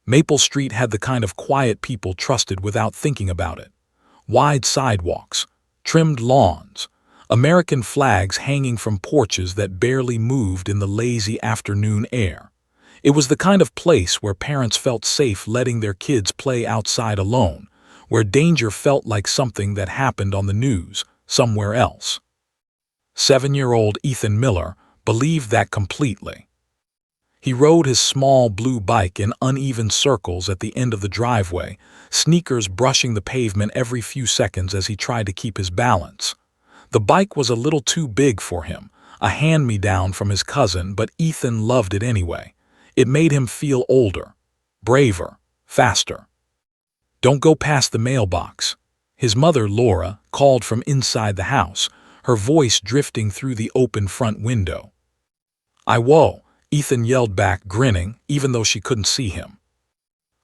Maple Street had the kind of quiet people trusted without thinking about it. Wide sidewalks, trimmed lawns, American flags hanging from porches that barely moved in the lazy afternoon air. It was the kind of place where parents felt safe letting their kids play outside alone, where danger felt like something that happened on the news somewhere else. 7-year-old Ethan Miller believed that completely. He rode his small blue bike in uneven circles at the end of the driveway, sneakers brushing the pavement every few seconds as he tried to keep his balance. The bike was a little too big for him, a hand-me-down from his cousin, but Ethan loved it anyway. It made him feel older, braver, faster. "Don't go past the mailbox," his mother, Laura, called from inside the house, her voice drifting through the open front window. "I won't," Ethan yelled back, grinning, even though she couldn't see him.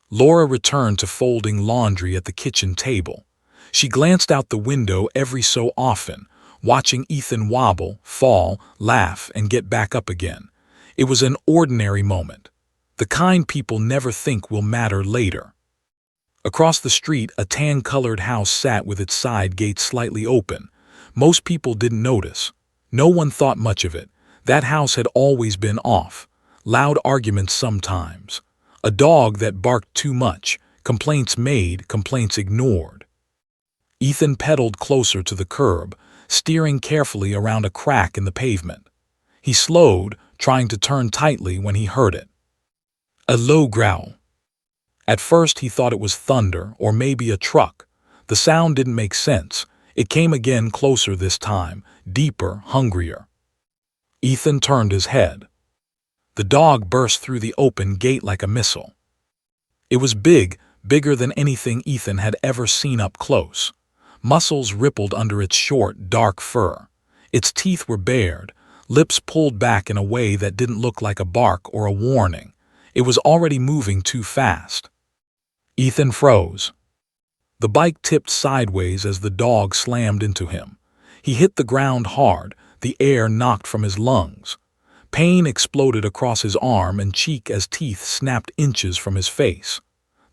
Laura returned to folding laundry at the kitchen table. She glanced out the window every so often, watching Ethan wobble, fall, laugh, and get back up again. It was an ordinary moment, the kind people never think will matter later. Across the street, a tan-colored house sat with its side gate slightly open. Most people didn't notice. No one thought much of it. That house had always been off. Loud arguments sometimes. A dog that barked too much. Complaints made, complaints ignored. Ethan pedaled closer to the curb, steering carefully around a crack in the pavement. He slowed, trying to turn tightly when he heard it. A low growl. At first he thought it was thunder or maybe a truck. The sound didn't make sense. It came again, closer this time, deeper, hungrier. Ethan turned his head. The dog burst through the open gate like a missile. It was big, bigger than anything Ethan had ever seen up close. Muscles rippled under its short, dark fur. Its teeth were bared, lips pulled back in a way that didn't look like a bark or a warning. It was already moving too fast. Ethan froze. The bike tipped sideways as the dog slammed into him. He hit the ground hard, the air knocked from his lungs. Pain exploded across his arm and cheek as teeth snapped inches from his face.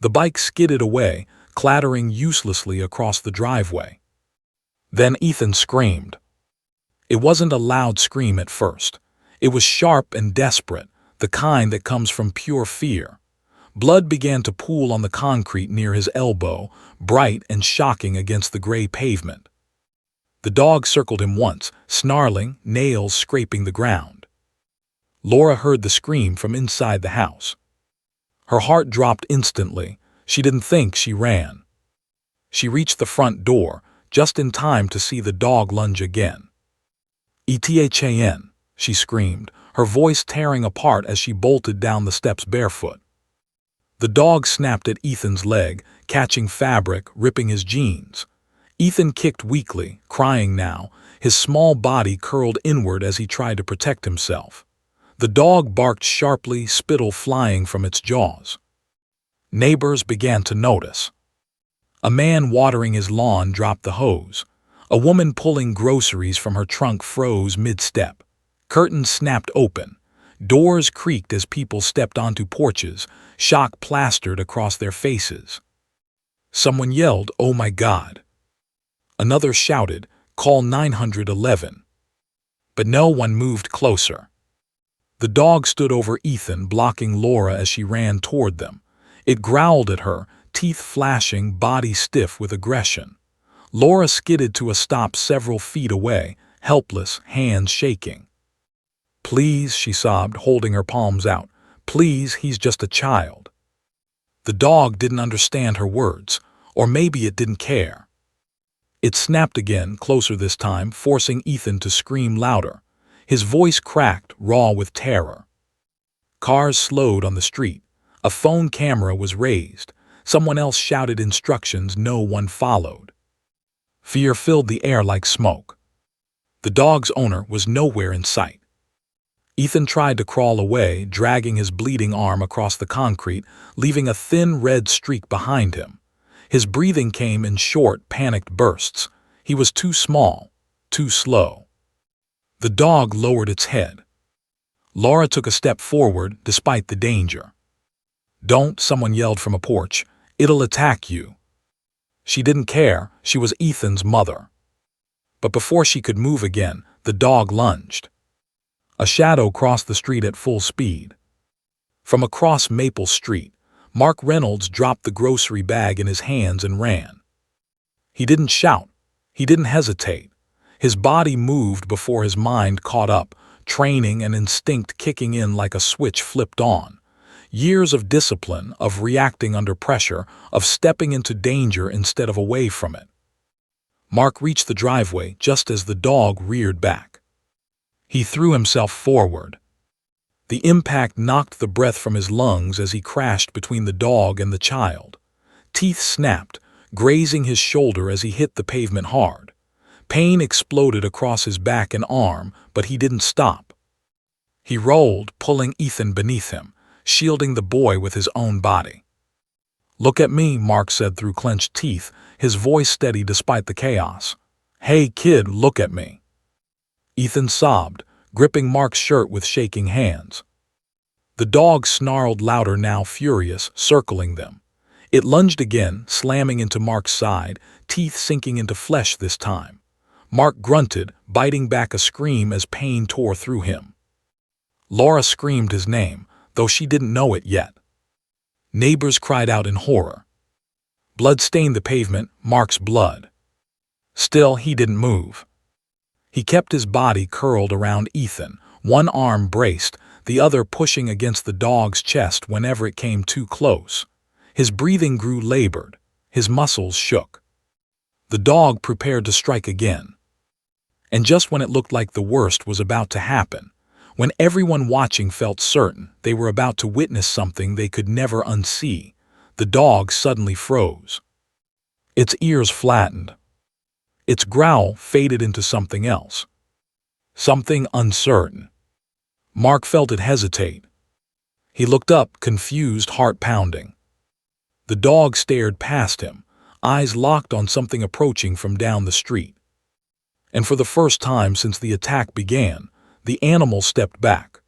The bike skidded away, clattering uselessly across the driveway. Then Ethan screamed. It wasn't a loud scream at first. It was sharp and desperate, the kind that comes from pure fear. Blood began to pool on the concrete near his elbow, bright and shocking against the gray pavement. The dog circled him once, snarling, nails scraping the ground. Laura heard the scream from inside the house. Her heart dropped instantly. She didn't think, she ran. She reached the front door, just in time to see the dog lunge again. "Ethan," she screamed, her voice tearing apart as she bolted down the steps barefoot. The dog snapped at Ethan's leg, catching fabric, ripping his jeans. Ethan kicked weakly, crying now, his small body curled inward as he tried to protect himself. The dog barked sharply, spittle flying from its jaws. Neighbors began to notice. A man watering his lawn dropped the hose. A woman pulling groceries from her trunk froze mid-step. Curtains snapped open. Doors creaked as people stepped onto porches, shock plastered across their faces. Someone yelled, "Oh my God." Another shouted, "Call 911." But no one moved closer. The dog stood over Ethan, blocking Laura as she ran toward them. It growled at her, teeth flashing, body stiff with aggression. Laura skidded to a stop several feet away, helpless, hands shaking. "Please," she sobbed, holding her palms out. "Please, he's just a child." The dog didn't understand her words, or maybe it didn't care. It snapped again, closer this time, forcing Ethan to scream louder. His voice cracked, raw with terror. Cars slowed on the street. A phone camera was raised. Someone else shouted instructions no one followed. Fear filled the air like smoke. The dog's owner was nowhere in sight. Ethan tried to crawl away, dragging his bleeding arm across the concrete, leaving a thin red streak behind him. His breathing came in short, panicked bursts. He was too small, too slow. The dog lowered its head. Laura took a step forward, despite the danger. "Don't," someone yelled from a porch. "It'll attack you." She didn't care. She was Ethan's mother. But before she could move again, the dog lunged. A shadow crossed the street at full speed. From across Maple Street, Mark Reynolds dropped the grocery bag in his hands and ran. He didn't shout. He didn't hesitate. His body moved before his mind caught up, training and instinct kicking in like a switch flipped on. Years of discipline, of reacting under pressure, of stepping into danger instead of away from it. Mark reached the driveway just as the dog reared back. He threw himself forward. The impact knocked the breath from his lungs as he crashed between the dog and the child. Teeth snapped, grazing his shoulder as he hit the pavement hard. Pain exploded across his back and arm, but he didn't stop. He rolled, pulling Ethan beneath him, shielding the boy with his own body. "Look at me," Mark said through clenched teeth, his voice steady despite the chaos. "Hey, kid, look at me." Ethan sobbed, gripping Mark's shirt with shaking hands. The dog snarled louder now, furious, circling them. It lunged again, slamming into Mark's side, teeth sinking into flesh this time. Mark grunted, biting back a scream as pain tore through him. Laura screamed his name, though she didn't know it yet. Neighbors cried out in horror. Blood stained the pavement, Mark's blood. Still, he didn't move. He kept his body curled around Ethan, one arm braced, the other pushing against the dog's chest whenever it came too close. His breathing grew labored. His muscles shook. The dog prepared to strike again. And just when it looked like the worst was about to happen, when everyone watching felt certain they were about to witness something they could never unsee, the dog suddenly froze. Its ears flattened. Its growl faded into something else. Something uncertain. Mark felt it hesitate. He looked up, confused, heart pounding. The dog stared past him, eyes locked on something approaching from down the street. And for the first time since the attack began, the animal stepped back.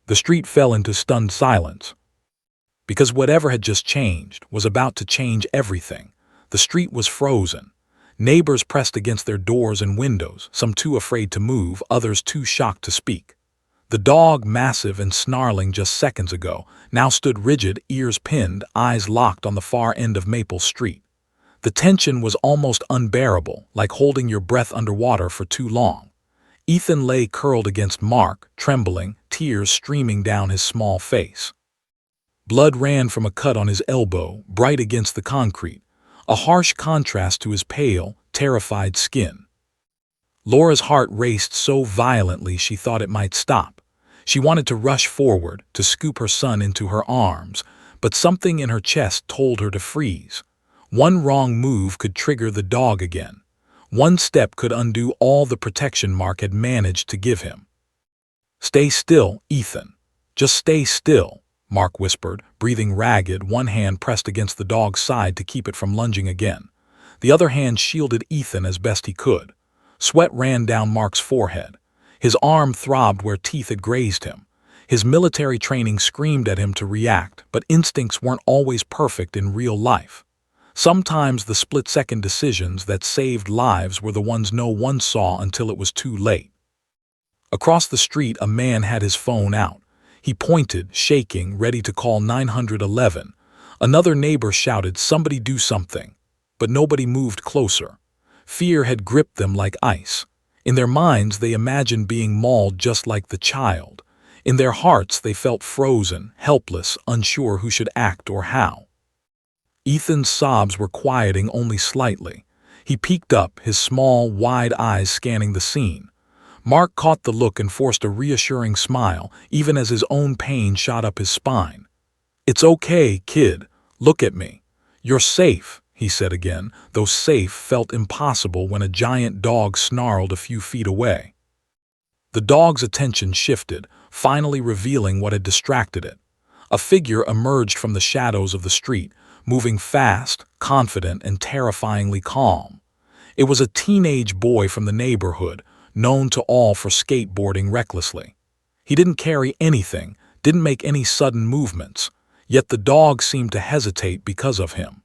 The street fell into stunned silence. Because whatever had just changed was about to change everything. The street was frozen. Neighbors pressed against their doors and windows, some too afraid to move, others too shocked to speak. The dog, massive and snarling just seconds ago, now stood rigid, ears pinned, eyes locked on the far end of Maple Street. The tension was almost unbearable, like holding your breath underwater for too long. Ethan lay curled against Mark, trembling, tears streaming down his small face. Blood ran from a cut on his elbow, bright against the concrete, a harsh contrast to his pale, terrified skin. Laura's heart raced so violently she thought it might stop. She wanted to rush forward, to scoop her son into her arms, but something in her chest told her to freeze. One wrong move could trigger the dog again. One step could undo all the protection Mark had managed to give him. "Stay still, Ethan. Just stay still," Mark whispered, breathing ragged, one hand pressed against the dog's side to keep it from lunging again. The other hand shielded Ethan as best he could. Sweat ran down Mark's forehead. His arm throbbed where teeth had grazed him. His military training screamed at him to react, but instincts weren't always perfect in real life. Sometimes the split-second decisions that saved lives were the ones no one saw until it was too late. Across the street, a man had his phone out. He pointed, shaking, ready to call 911. Another neighbor shouted, "Somebody do something." But nobody moved closer. Fear had gripped them like ice. In their minds, they imagined being mauled just like the child. In their hearts, they felt frozen, helpless, unsure who should act or how. Ethan's sobs were quieting only slightly. He peeked up, his small, wide eyes scanning the scene. Mark caught the look and forced a reassuring smile, even as his own pain shot up his spine. "It's okay, kid. Look at me. You're safe," he said again, though safe felt impossible when a giant dog snarled a few feet away. The dog's attention shifted, finally revealing what had distracted it. A figure emerged from the shadows of the street, moving fast, confident, and terrifyingly calm. It was a teenage boy from the neighborhood, known to all for skateboarding recklessly. He didn't carry anything, didn't make any sudden movements, yet the dog seemed to hesitate because of him.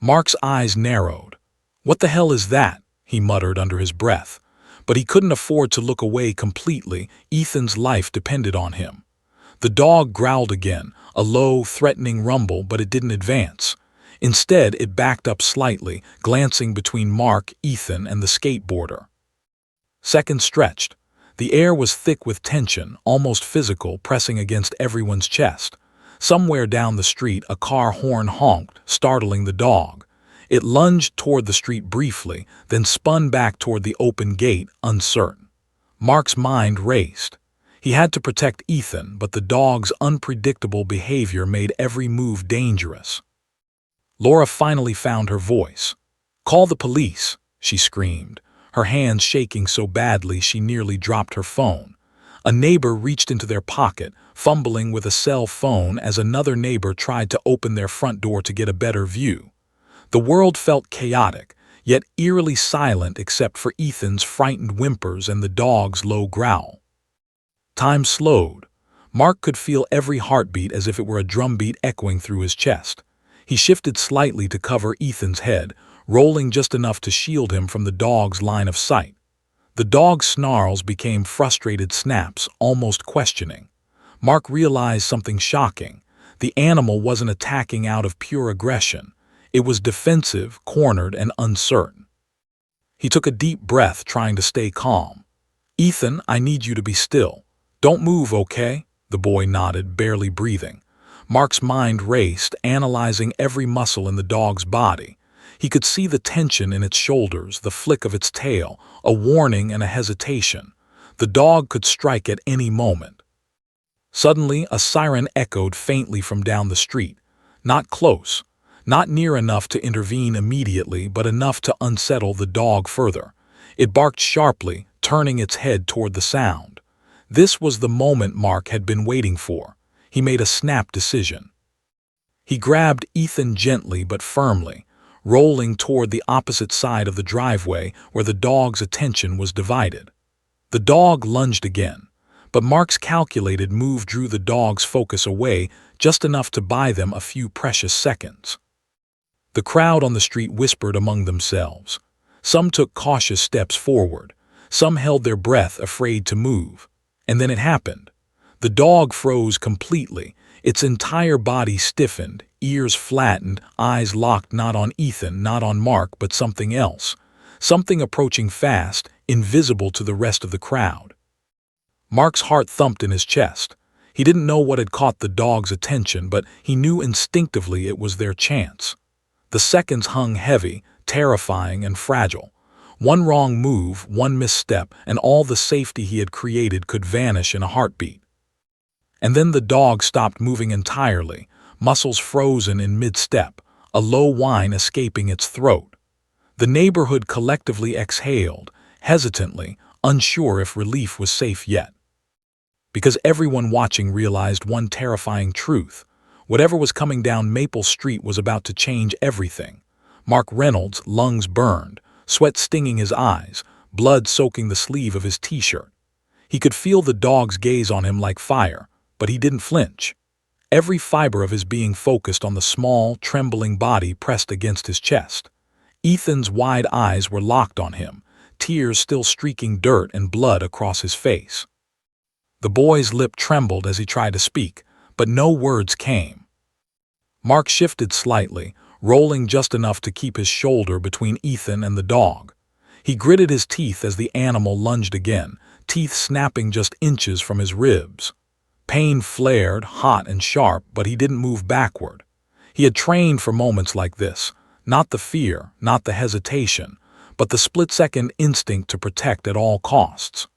Mark's eyes narrowed. "What the hell is that?" he muttered under his breath. But he couldn't afford to look away completely. Ethan's life depended on him. The dog growled again, a low, threatening rumble, but it didn't advance. Instead, it backed up slightly, glancing between Mark, Ethan, and the skateboarder. Seconds stretched. The air was thick with tension, almost physical, pressing against everyone's chest. Somewhere down the street, a car horn honked, startling the dog. It lunged toward the street briefly, then spun back toward the open gate, uncertain. Mark's mind raced. He had to protect Ethan, but the dog's unpredictable behavior made every move dangerous. Laura finally found her voice. "Call the police," she screamed, her hands shaking so badly she nearly dropped her phone. A neighbor reached into their pocket, fumbling with a cell phone as another neighbor tried to open their front door to get a better view. The world felt chaotic, yet eerily silent except for Ethan's frightened whimpers and the dog's low growl. Time slowed. Mark could feel every heartbeat as if it were a drumbeat echoing through his chest. He shifted slightly to cover Ethan's head, rolling just enough to shield him from the dog's line of sight. The dog's snarls became frustrated snaps, almost questioning. Mark realized something shocking. The animal wasn't attacking out of pure aggression. It was defensive, cornered, and uncertain. He took a deep breath, trying to stay calm. "Ethan, I need you to be still. Don't move, okay?" The boy nodded, barely breathing. Mark's mind raced, analyzing every muscle in the dog's body. He could see the tension in its shoulders, the flick of its tail, a warning and a hesitation. The dog could strike at any moment. Suddenly, a siren echoed faintly from down the street. Not close. Not near enough to intervene immediately, but enough to unsettle the dog further. It barked sharply, turning its head toward the sound. This was the moment Mark had been waiting for. He made a snap decision. He grabbed Ethan gently but firmly, rolling toward the opposite side of the driveway where the dog's attention was divided. The dog lunged again, but Mark's calculated move drew the dog's focus away just enough to buy them a few precious seconds. The crowd on the street whispered among themselves. Some took cautious steps forward. Some held their breath, afraid to move. And then it happened. The dog froze completely. Its entire body stiffened, ears flattened, eyes locked not on Ethan, not on Mark, but something else. Something approaching fast, invisible to the rest of the crowd. Mark's heart thumped in his chest. He didn't know what had caught the dog's attention, but he knew instinctively it was their chance. The seconds hung heavy, terrifying, and fragile. One wrong move, one misstep, and all the safety he had created could vanish in a heartbeat. And then the dog stopped moving entirely, muscles frozen in mid-step, a low whine escaping its throat. The neighborhood collectively exhaled, hesitantly, unsure if relief was safe yet. Because everyone watching realized one terrifying truth. Whatever was coming down Maple Street was about to change everything. Mark Reynolds' lungs burned, sweat stinging his eyes, blood soaking the sleeve of his t-shirt. He could feel the dog's gaze on him like fire, but he didn't flinch. Every fiber of his being focused on the small, trembling body pressed against his chest. Ethan's wide eyes were locked on him, tears still streaking dirt and blood across his face. The boy's lip trembled as he tried to speak, but no words came. Mark shifted slightly, rolling just enough to keep his shoulder between Ethan and the dog. He gritted his teeth as the animal lunged again, teeth snapping just inches from his ribs. Pain flared, hot and sharp, but he didn't move backward. He had trained for moments like this, not the fear, not the hesitation, but the split-second instinct to protect at all costs.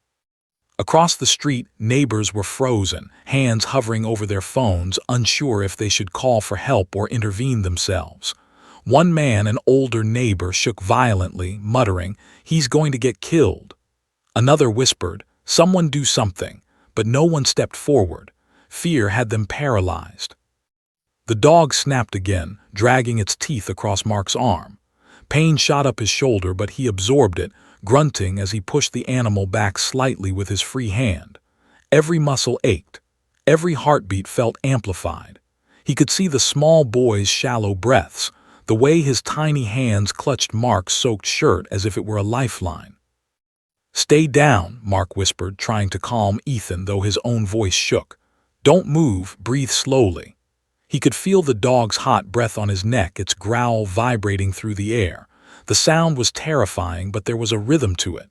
Across the street, neighbors were frozen, hands hovering over their phones, unsure if they should call for help or intervene themselves. One man, an older neighbor, shook violently, muttering, "He's going to get killed." Another whispered, "Someone do something," but no one stepped forward. Fear had them paralyzed. The dog snapped again, dragging its teeth across Mark's arm. Pain shot up his shoulder, but he absorbed it, grunting as he pushed the animal back slightly with his free hand. Every muscle ached. Every heartbeat felt amplified. He could see the small boy's shallow breaths, the way his tiny hands clutched Mark's soaked shirt as if it were a lifeline. "Stay down," Mark whispered, trying to calm Ethan, though his own voice shook. "Don't move, breathe slowly." He could feel the dog's hot breath on his neck, its growl vibrating through the air. The sound was terrifying, but there was a rhythm to it.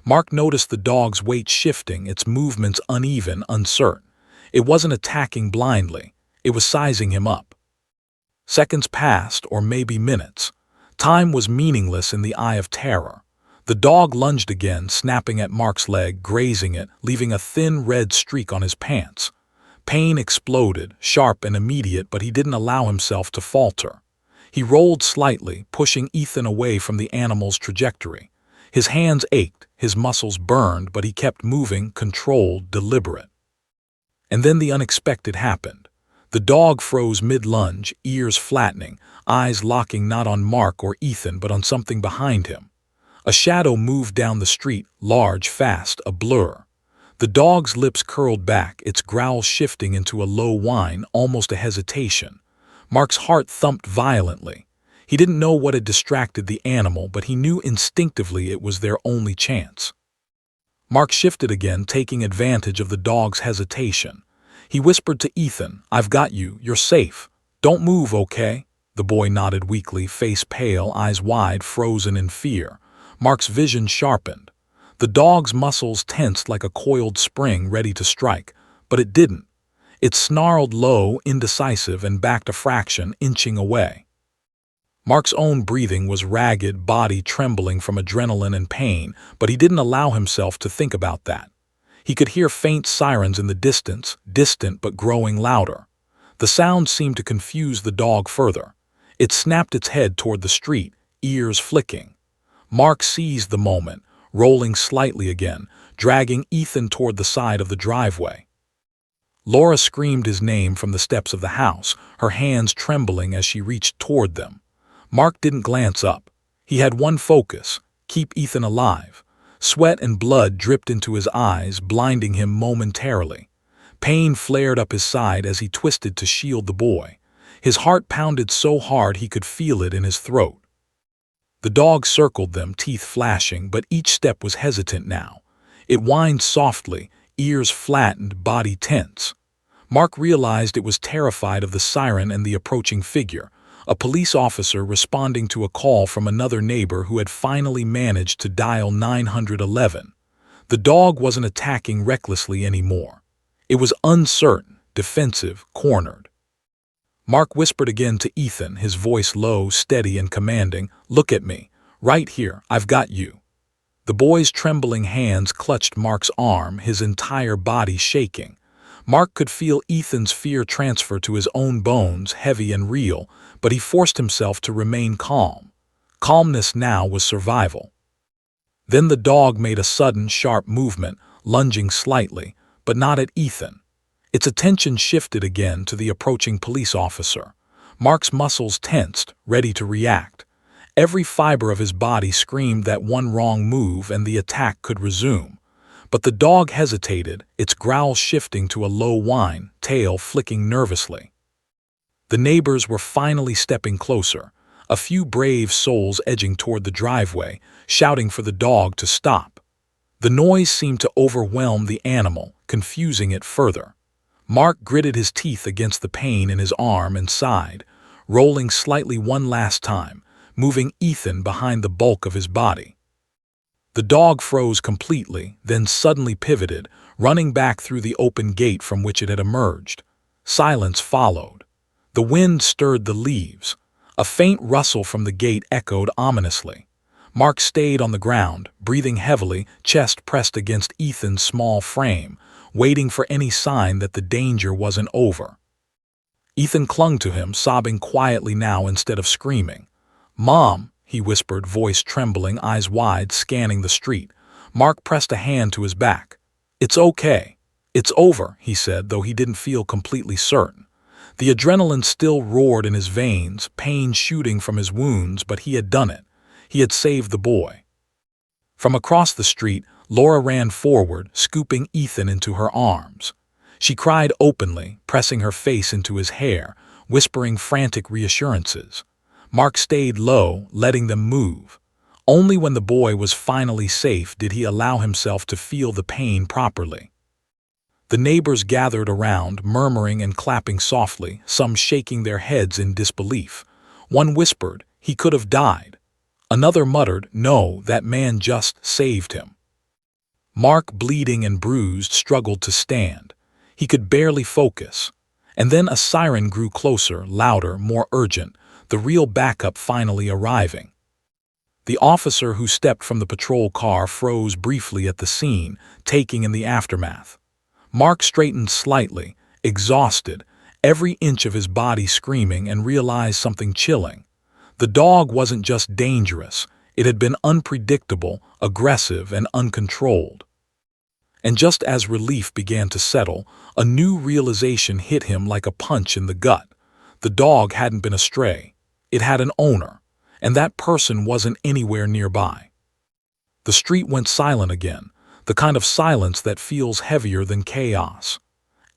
Mark noticed the dog's weight shifting, its movements uneven, uncertain. It wasn't attacking blindly. It was sizing him up. Seconds passed, or maybe minutes. Time was meaningless in the eye of terror. The dog lunged again, snapping at Mark's leg, grazing it, leaving a thin red streak on his pants. Pain exploded, sharp and immediate, but he didn't allow himself to falter. He rolled slightly, pushing Ethan away from the animal's trajectory. His hands ached, his muscles burned, but he kept moving, controlled, deliberate. And then the unexpected happened. The dog froze mid-lunge, ears flattening, eyes locking not on Mark or Ethan but on something behind him. A shadow moved down the street, large, fast, a blur. The dog's lips curled back, its growl shifting into a low whine, almost a hesitation. Mark's heart thumped violently. He didn't know what had distracted the animal, but he knew instinctively it was their only chance. Mark shifted again, taking advantage of the dog's hesitation. He whispered to Ethan, "I've got you, you're safe. Don't move, okay?" The boy nodded weakly, face pale, eyes wide, frozen in fear. Mark's vision sharpened. The dog's muscles tensed like a coiled spring ready to strike, but it didn't. It snarled low, indecisive, and backed a fraction, inching away. Mark's own breathing was ragged, body trembling from adrenaline and pain, but he didn't allow himself to think about that. He could hear faint sirens in the distance, distant but growing louder. The sound seemed to confuse the dog further. It snapped its head toward the street, ears flicking. Mark seized the moment, rolling slightly again, dragging Ethan toward the side of the driveway. Laura screamed his name from the steps of the house, her hands trembling as she reached toward them. Mark didn't glance up. He had one focus: keep Ethan alive. Sweat and blood dripped into his eyes, blinding him momentarily. Pain flared up his side as he twisted to shield the boy. His heart pounded so hard he could feel it in his throat. The dog circled them, teeth flashing, but each step was hesitant now. It whined softly, ears flattened, body tense. Mark realized it was terrified of the siren and the approaching figure, a police officer responding to a call from another neighbor who had finally managed to dial 911. The dog wasn't attacking recklessly anymore. It was uncertain, defensive, cornered. Mark whispered again to Ethan, his voice low, steady, and commanding, "Look at me. Right here. I've got you." The boy's trembling hands clutched Mark's arm, his entire body shaking. Mark could feel Ethan's fear transfer to his own bones, heavy and real, but he forced himself to remain calm. Calmness now was survival. Then the dog made a sudden, sharp movement, lunging slightly, but not at Ethan. Its attention shifted again to the approaching police officer. Mark's muscles tensed, ready to react. Every fiber of his body screamed that one wrong move and the attack could resume. But the dog hesitated, its growl shifting to a low whine, tail flicking nervously. The neighbors were finally stepping closer, a few brave souls edging toward the driveway, shouting for the dog to stop. The noise seemed to overwhelm the animal, confusing it further. Mark gritted his teeth against the pain in his arm and sighed, rolling slightly one last time, moving Ethan behind the bulk of his body. The dog froze completely, then suddenly pivoted, running back through the open gate from which it had emerged. Silence followed. The wind stirred the leaves. A faint rustle from the gate echoed ominously. Mark stayed on the ground, breathing heavily, chest pressed against Ethan's small frame, waiting for any sign that the danger wasn't over. Ethan clung to him, sobbing quietly now instead of screaming. "Mom," he whispered, voice trembling, eyes wide, scanning the street. Mark pressed a hand to his back. "It's okay. It's over," he said, though he didn't feel completely certain. The adrenaline still roared in his veins, pain shooting from his wounds, but he had done it. He had saved the boy. From across the street, Laura ran forward, scooping Ethan into her arms. She cried openly, pressing her face into his hair, whispering frantic reassurances. Mark stayed low, letting them move. Only when the boy was finally safe did he allow himself to feel the pain properly. The neighbors gathered around, murmuring and clapping softly, some shaking their heads in disbelief. One whispered, "He could have died." Another muttered, "No, that man just saved him." Mark, bleeding and bruised, struggled to stand. He could barely focus. And then a siren grew closer, louder, more urgent, the real backup finally arriving. The officer who stepped from the patrol car froze briefly at the scene, taking in the aftermath. Mark straightened slightly, exhausted, every inch of his body screaming, and realized something chilling. The dog wasn't just dangerous, it had been unpredictable, aggressive, and uncontrolled. And just as relief began to settle, a new realization hit him like a punch in the gut. The dog hadn't been a stray. It had an owner, and that person wasn't anywhere nearby. The street went silent again, the kind of silence that feels heavier than chaos.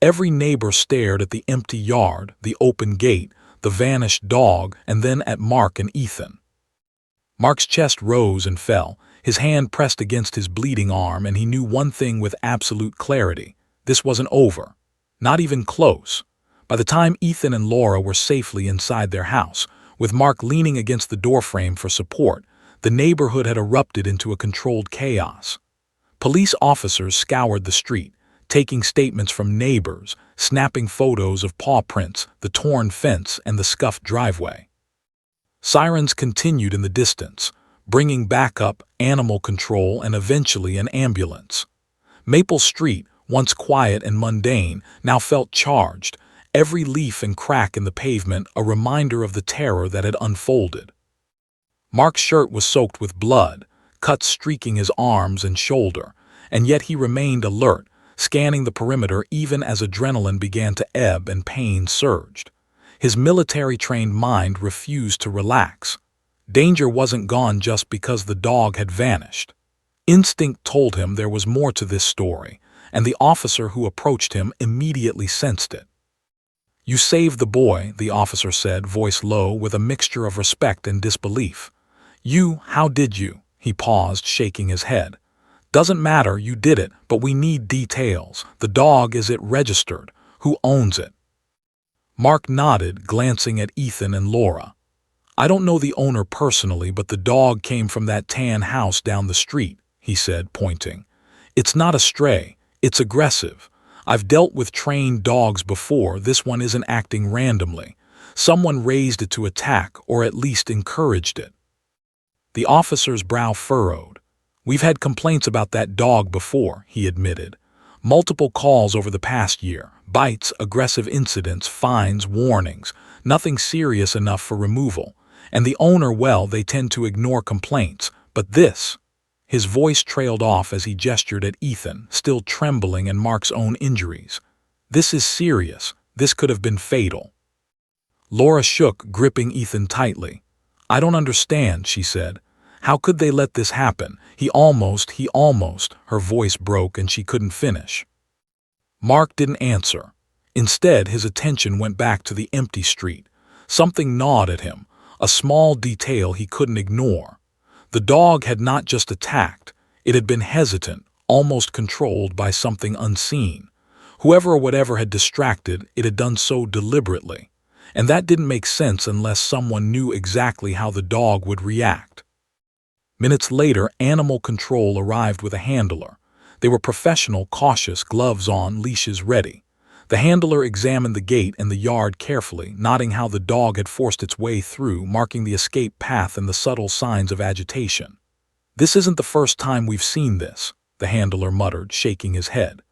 Every neighbor stared at the empty yard, the open gate, the vanished dog, and then at Mark and Ethan. Mark's chest rose and fell, his hand pressed against his bleeding arm, and he knew one thing with absolute clarity. This wasn't over. Not even close. By the time Ethan and Laura were safely inside their house, with Mark leaning against the doorframe for support, the neighborhood had erupted into a controlled chaos. Police officers scoured the street, taking statements from neighbors, snapping photos of paw prints, the torn fence, and the scuffed driveway. Sirens continued in the distance, bringing backup, animal control, and eventually an ambulance. Maple Street, once quiet and mundane, now felt charged, every leaf and crack in the pavement a reminder of the terror that had unfolded. Mark's shirt was soaked with blood, cuts streaking his arms and shoulder, and yet he remained alert, scanning the perimeter even as adrenaline began to ebb and pain surged. His military-trained mind refused to relax. Danger wasn't gone just because the dog had vanished. Instinct told him there was more to this story, and the officer who approached him immediately sensed it. "You saved the boy," the officer said, voice low, with a mixture of respect and disbelief. How did you?" He paused, shaking his head. "Doesn't matter, you did it, but we need details. The dog, is it registered? Who owns it?" Mark nodded, glancing at Ethan and Laura. "I don't know the owner personally, but the dog came from that tan house down the street," he said, pointing. "It's not a stray, it's aggressive. I've dealt with trained dogs before, this one isn't acting randomly. Someone raised it to attack, or at least encouraged it." The officer's brow furrowed. "We've had complaints about that dog before," he admitted. "Multiple calls over the past year. Bites, aggressive incidents, fines, warnings. Nothing serious enough for removal. And the owner, well, they tend to ignore complaints. But this—" His voice trailed off as he gestured at Ethan, still trembling, and Mark's own injuries. "This is serious. This could have been fatal." Laura shook, gripping Ethan tightly. "I don't understand," she said. "How could they let this happen? He almost, her voice broke and she couldn't finish. Mark didn't answer. Instead, his attention went back to the empty street. Something gnawed at him, a small detail he couldn't ignore. The dog had not just attacked, it had been hesitant, almost controlled by something unseen. Whoever or whatever had distracted, it had done so deliberately. And that didn't make sense unless someone knew exactly how the dog would react. Minutes later, animal control arrived with a handler. They were professional, cautious, gloves on, leashes ready. The handler examined the gate and the yard carefully, noting how the dog had forced its way through, marking the escape path and the subtle signs of agitation. "This isn't the first time we've seen this," the handler muttered, shaking his head.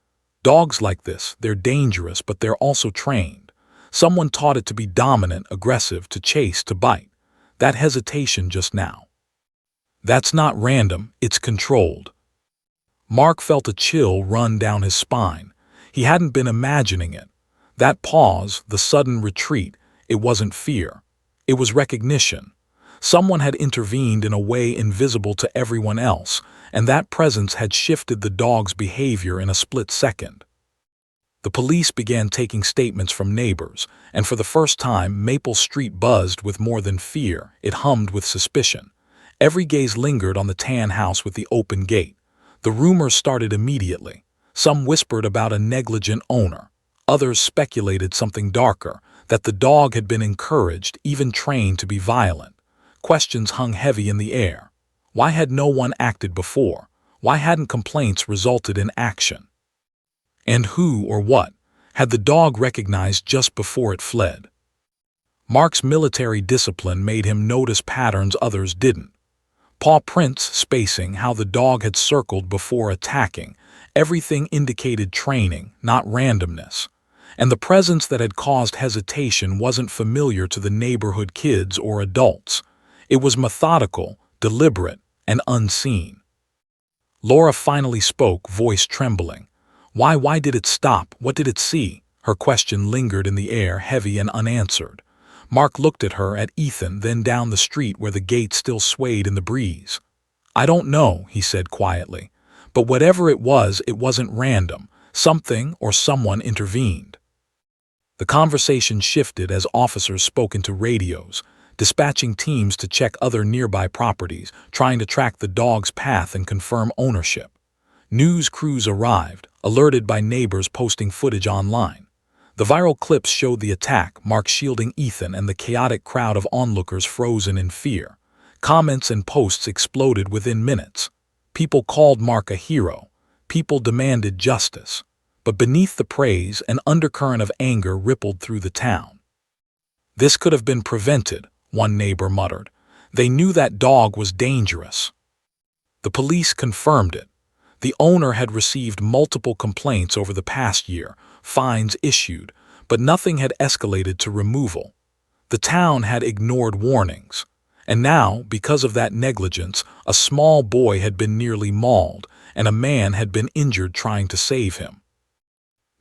"Dogs like this, they're dangerous, but they're also trained. Someone taught it to be dominant, aggressive, to chase, to bite. That hesitation just now. That's not random, it's controlled." Mark felt a chill run down his spine. He hadn't been imagining it. That pause, the sudden retreat, it wasn't fear. It was recognition. Someone had intervened in a way invisible to everyone else, and that presence had shifted the dog's behavior in a split second. The police began taking statements from neighbors, and for the first time Maple Street buzzed with more than fear, it hummed with suspicion. Every gaze lingered on the tan house with the open gate. The rumors started immediately. Some whispered about a negligent owner. Others speculated something darker, that the dog had been encouraged, even trained to be violent. Questions hung heavy in the air. Why had no one acted before? Why hadn't complaints resulted in action? And who or what had the dog recognized just before it fled? Mark's military discipline made him notice patterns others didn't. Paw prints spacing how the dog had circled before attacking. Everything indicated training, not randomness. And the presence that had caused hesitation wasn't familiar to the neighborhood kids or adults. It was methodical, deliberate, and unseen. Laura finally spoke, voice trembling. Why did it stop? What did it see? Her question lingered in the air, heavy and unanswered. Mark looked at her, at Ethan, then down the street where the gate still swayed in the breeze. I don't know, he said quietly. But whatever it wasn't random. Something or someone intervened. The conversation shifted as officers spoke into radios, dispatching teams to check other nearby properties, trying to track the dog's path and confirm ownership. News crews arrived, alerted by neighbors posting footage online. The viral clips showed the attack, Mark shielding Ethan, and the chaotic crowd of onlookers frozen in fear. Comments and posts exploded within minutes. People called Mark a hero. People demanded justice. But beneath the praise, an undercurrent of anger rippled through the town. This could have been prevented, one neighbor muttered. They knew that dog was dangerous. The police confirmed it. The owner had received multiple complaints over the past year, fines issued, but nothing had escalated to removal. The town had ignored warnings. And now, because of that negligence, a small boy had been nearly mauled, and a man had been injured trying to save him.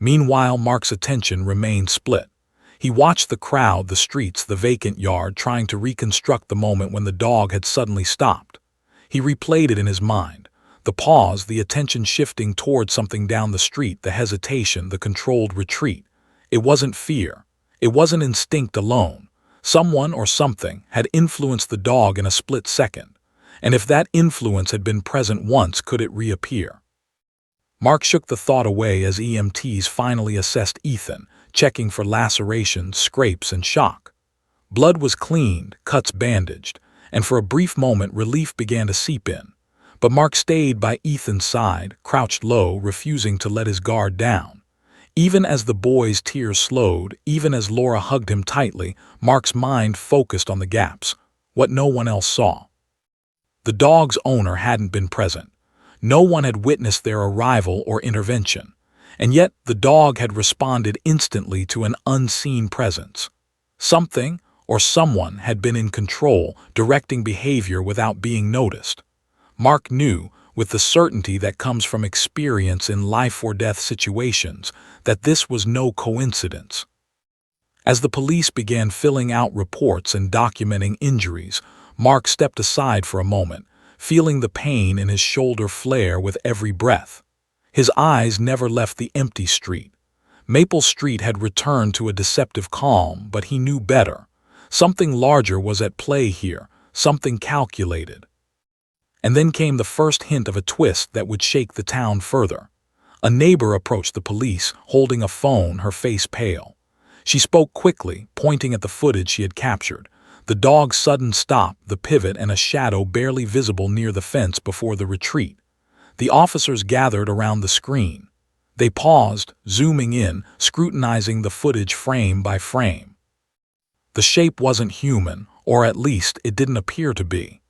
Meanwhile, Mark's attention remained split. He watched the crowd, the streets, the vacant yard, trying to reconstruct the moment when the dog had suddenly stopped. He replayed it in his mind. The pause, the attention shifting toward something down the street, the hesitation, the controlled retreat. It wasn't fear. It wasn't instinct alone. Someone or something had influenced the dog in a split second. And if that influence had been present once, could it reappear? Mark shook the thought away as EMTs finally assessed Ethan, checking for lacerations, scrapes, and shock. Blood was cleaned, cuts bandaged, and for a brief moment relief began to seep in. But Mark stayed by Ethan's side, crouched low, refusing to let his guard down. Even as the boy's tears slowed, even as Laura hugged him tightly, Mark's mind focused on the gaps, what no one else saw. The dog's owner hadn't been present. No one had witnessed their arrival or intervention. And yet the dog had responded instantly to an unseen presence. Something or someone had been in control, directing behavior without being noticed. Mark knew, with the certainty that comes from experience in life-or-death situations, that this was no coincidence. As the police began filling out reports and documenting injuries, Mark stepped aside for a moment, feeling the pain in his shoulder flare with every breath. His eyes never left the empty street. Maple Street had returned to a deceptive calm, but he knew better. Something larger was at play here, something calculated. And then came the first hint of a twist that would shake the town further. A neighbor approached the police, holding a phone, her face pale. She spoke quickly, pointing at the footage she had captured. The dog's sudden stop, the pivot, and a shadow barely visible near the fence before the retreat. The officers gathered around the screen. They paused, zooming in, scrutinizing the footage frame by frame. The shape wasn't human, or at least it didn't appear to be.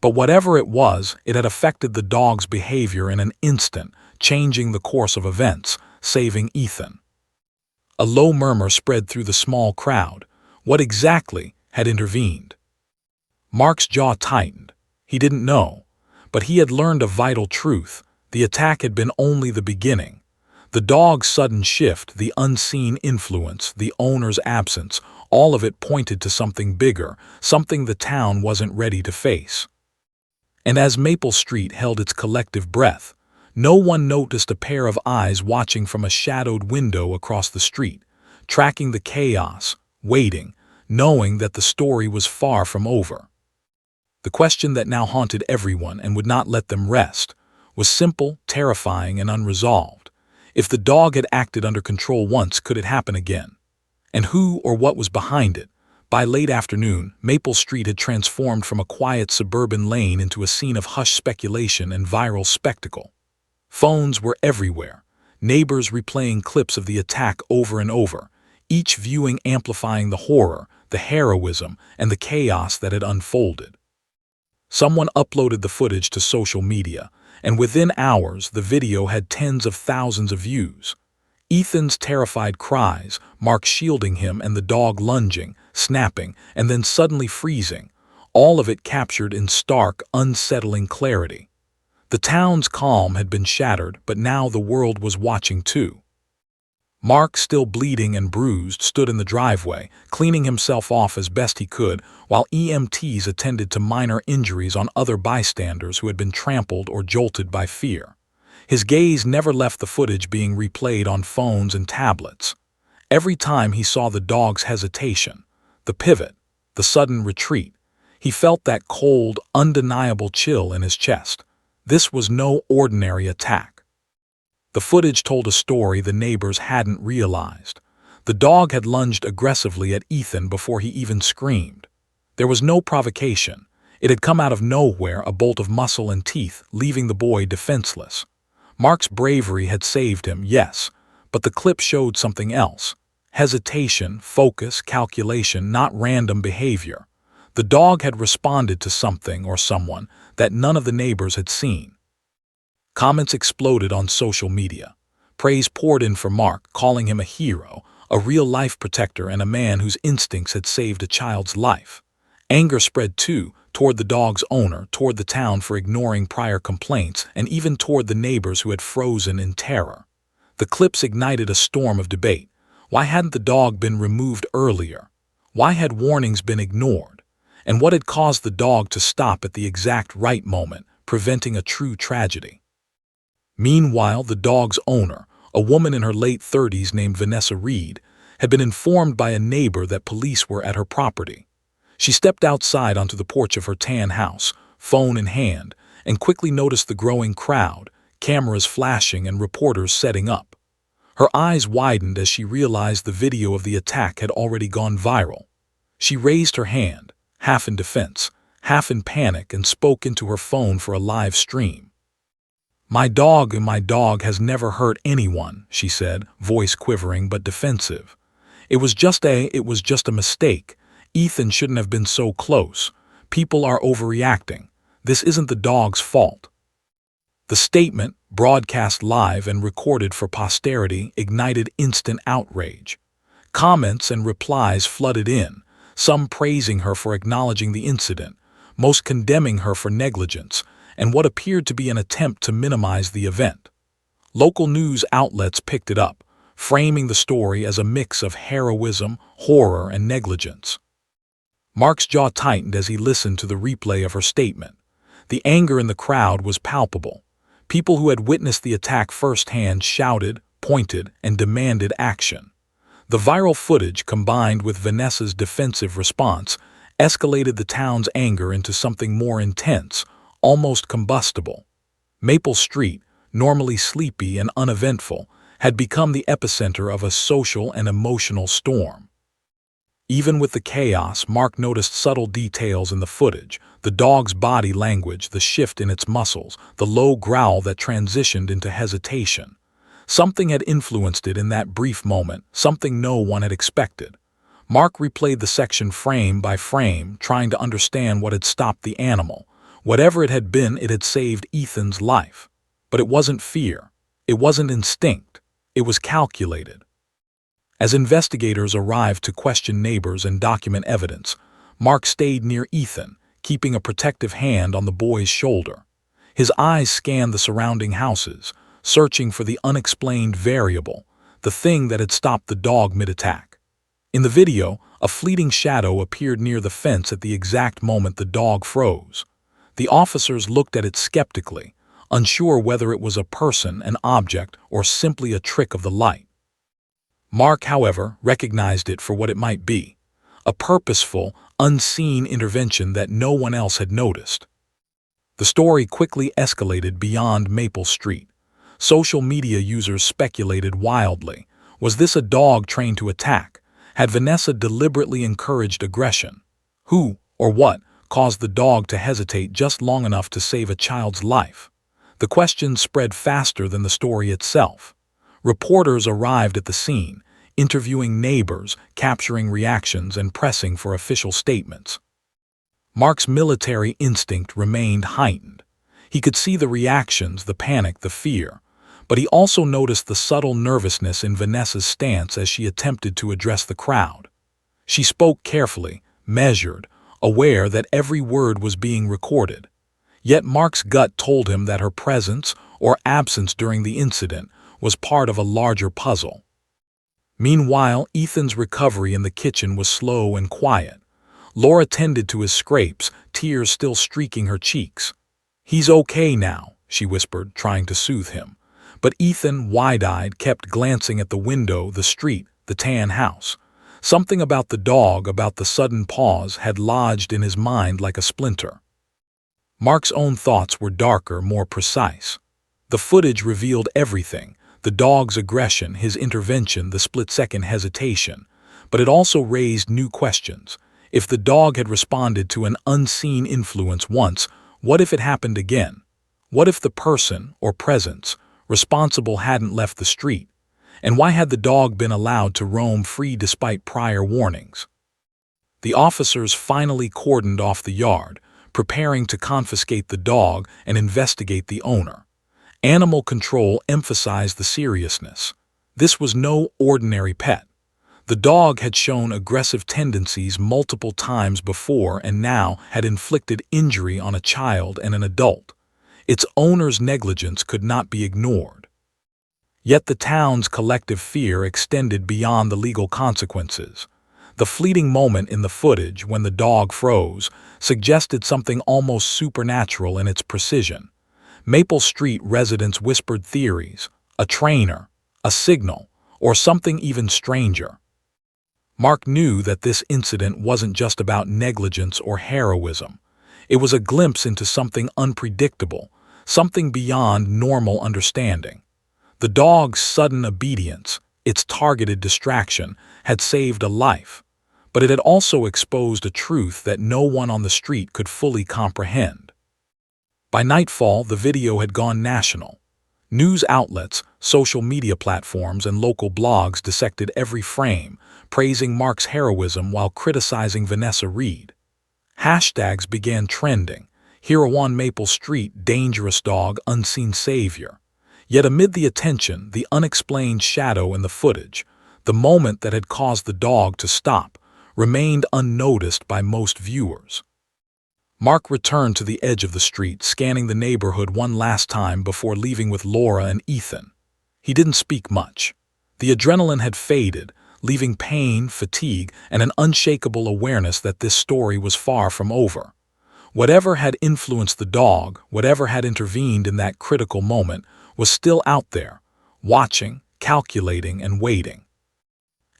But whatever it was, it had affected the dog's behavior in an instant, changing the course of events, saving Ethan. A low murmur spread through the small crowd. What exactly had intervened? Mark's jaw tightened. He didn't know. But he had learned a vital truth. The attack had been only the beginning. The dog's sudden shift, the unseen influence, the owner's absence, all of it pointed to something bigger, something the town wasn't ready to face. And as Maple Street held its collective breath, No one noticed a pair of eyes watching from a shadowed window across the street, tracking the chaos, waiting, knowing that the story was far from over. The question that now haunted everyone and would not let them rest was simple, terrifying, and unresolved. If the dog had acted under control once, could it happen again? And who or what was behind it? By late afternoon, Maple Street had transformed from a quiet suburban lane into a scene of hushed speculation and viral spectacle. Phones were everywhere, neighbors replaying clips of the attack over and over, each viewing amplifying the horror, the heroism, and the chaos that had unfolded. Someone uploaded the footage to social media, and within hours the video had tens of thousands of views. Ethan's terrified cries, Mark shielding him and the dog lunging, snapping, and then suddenly freezing, all of it captured in stark, unsettling clarity. The town's calm had been shattered, but now the world was watching too. Mark, still bleeding and bruised, stood in the driveway, cleaning himself off as best he could, while EMTs attended to minor injuries on other bystanders who had been trampled or jolted by fear. His gaze never left the footage being replayed on phones and tablets. Every time he saw the dog's hesitation, the pivot, the sudden retreat, he felt that cold, undeniable chill in his chest. This was no ordinary attack. The footage told a story the neighbors hadn't realized. The dog had lunged aggressively at Ethan before he even screamed. There was no provocation. It had come out of nowhere, a bolt of muscle and teeth, leaving the boy defenseless. Mark's bravery had saved him, yes, but the clip showed something else. Hesitation, focus, calculation, not random behavior. The dog had responded to something or someone that none of the neighbors had seen. Comments exploded on social media. Praise poured in for Mark, calling him a hero, a real-life protector, and a man whose instincts had saved a child's life. Anger spread too, toward the dog's owner, toward the town for ignoring prior complaints, and even toward the neighbors who had frozen in terror. The clips ignited a storm of debate. Why hadn't the dog been removed earlier? Why had warnings been ignored? And what had caused the dog to stop at the exact right moment, preventing a true tragedy? Meanwhile, the dog's owner, a woman in her late 30s named Vanessa Reed, had been informed by a neighbor that police were at her property. She stepped outside onto the porch of her tan house, phone in hand, and quickly noticed the growing crowd, cameras flashing and reporters setting up. Her eyes widened as she realized the video of the attack had already gone viral. She raised her hand, half in defense, half in panic, and spoke into her phone for a live stream. My dog has never hurt anyone," she said, voice quivering but defensive. It was just a mistake. Ethan shouldn't have been so close. People are overreacting. This isn't the dog's fault." The statement, broadcast live and recorded for posterity, ignited instant outrage. Comments and replies flooded in, some praising her for acknowledging the incident, most condemning her for negligence, and what appeared to be an attempt to minimize the event. Local news outlets picked it up, framing the story as a mix of heroism, horror, and negligence. Mark's jaw tightened as he listened to the replay of her statement. The anger in the crowd was palpable. People who had witnessed the attack firsthand shouted, pointed, and demanded action. The viral footage, combined with Vanessa's defensive response, escalated the town's anger into something more intense, almost combustible. Maple Street, normally sleepy and uneventful, had become the epicenter of a social and emotional storm. Even with the chaos, Mark noticed subtle details in the footage: the dog's body language, the shift in its muscles, the low growl that transitioned into hesitation. Something had influenced it in that brief moment, something no one had expected. Mark replayed the section frame by frame, trying to understand what had stopped the animal. Whatever it had been, it had saved Ethan's life. But it wasn't fear. It wasn't instinct. It was calculated. As investigators arrived to question neighbors and document evidence, Mark stayed near Ethan, keeping a protective hand on the boy's shoulder. His eyes scanned the surrounding houses, searching for the unexplained variable, the thing that had stopped the dog mid-attack. In the video, a fleeting shadow appeared near the fence at the exact moment the dog froze. The officers looked at it skeptically, unsure whether it was a person, an object, or simply a trick of the light. Mark, however, recognized it for what it might be, a purposeful, unseen intervention that no one else had noticed. The story quickly escalated beyond Maple Street. Social media users speculated wildly. Was this a dog trained to attack? Had Vanessa deliberately encouraged aggression? Who, or what, caused the dog to hesitate just long enough to save a child's life? The questions spread faster than the story itself. Reporters arrived at the scene, interviewing neighbors, capturing reactions, and pressing for official statements. Mark's military instinct remained heightened. He could see the reactions, the panic, the fear, but he also noticed the subtle nervousness in Vanessa's stance as she attempted to address the crowd. She spoke carefully, measured, aware that every word was being recorded. Yet Mark's gut told him that her presence or absence during the incident was part of a larger puzzle. Meanwhile, Ethan's recovery in the kitchen was slow and quiet. Laura tended to his scrapes, tears still streaking her cheeks. "He's okay now," she whispered, trying to soothe him. But Ethan, wide-eyed, kept glancing at the window, the street, the tan house. Something about the dog, about the sudden pause, had lodged in his mind like a splinter. Mark's own thoughts were darker, more precise. The footage revealed everything: the dog's aggression, his intervention, the split-second hesitation. But it also raised new questions. If the dog had responded to an unseen influence once, what if it happened again? What if the person, or presence, responsible hadn't left the street? And why had the dog been allowed to roam free despite prior warnings? The officers finally cordoned off the yard, preparing to confiscate the dog and investigate the owner. Animal control emphasized the seriousness. This was no ordinary pet. The dog had shown aggressive tendencies multiple times before and now had inflicted injury on a child and an adult. Its owner's negligence could not be ignored. Yet the town's collective fear extended beyond the legal consequences. The fleeting moment in the footage, when the dog froze, suggested something almost supernatural in its precision. Maple Street residents whispered theories: a trainer, a signal, or something even stranger. Mark knew that this incident wasn't just about negligence or heroism. It was a glimpse into something unpredictable, something beyond normal understanding. The dog's sudden obedience, its targeted distraction, had saved a life, but it had also exposed a truth that no one on the street could fully comprehend. By nightfall, the video had gone national. News outlets, social media platforms, and local blogs dissected every frame, praising Mark's heroism while criticizing Vanessa Reed. Hashtags began trending: "Hero on Maple Street, dangerous dog, unseen savior." Yet amid the attention, the unexplained shadow in the footage, the moment that had caused the dog to stop, remained unnoticed by most viewers. Mark returned to the edge of the street, scanning the neighborhood one last time before leaving with Laura and Ethan. He didn't speak much. The adrenaline had faded, leaving pain, fatigue, and an unshakable awareness that this story was far from over. Whatever had influenced the dog, whatever had intervened in that critical moment, was still out there, watching, calculating, and waiting.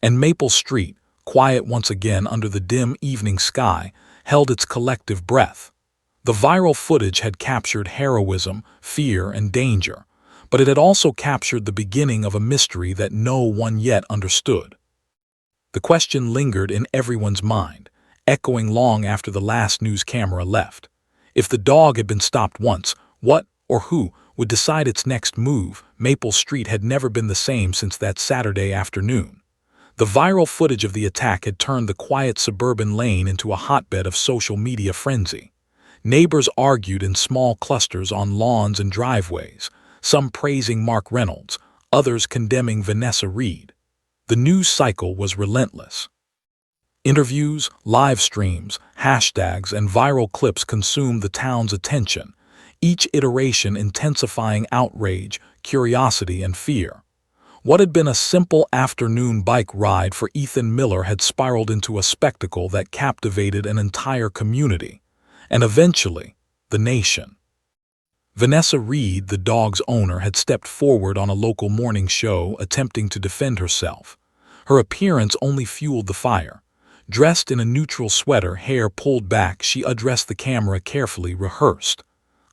And Maple Street, quiet once again under the dim evening sky, held its collective breath. The viral footage had captured heroism, fear, and danger, but it had also captured the beginning of a mystery that no one yet understood. The question lingered in everyone's mind, echoing long after the last news camera left. If the dog had been stopped once, what or who would decide its next move? Maple Street had never been the same since that Saturday afternoon. The viral footage of the attack had turned the quiet suburban lane into a hotbed of social media frenzy. Neighbors argued in small clusters on lawns and driveways, some praising Mark Reynolds, others condemning Vanessa Reed. The news cycle was relentless. Interviews, live streams, hashtags, and viral clips consumed the town's attention, each iteration intensifying outrage, curiosity, and fear. What had been a simple afternoon bike ride for Ethan Miller had spiraled into a spectacle that captivated an entire community, and eventually, the nation. Vanessa Reed, the dog's owner, had stepped forward on a local morning show attempting to defend herself. Her appearance only fueled the fire. Dressed in a neutral sweater, hair pulled back, she addressed the camera carefully, rehearsed.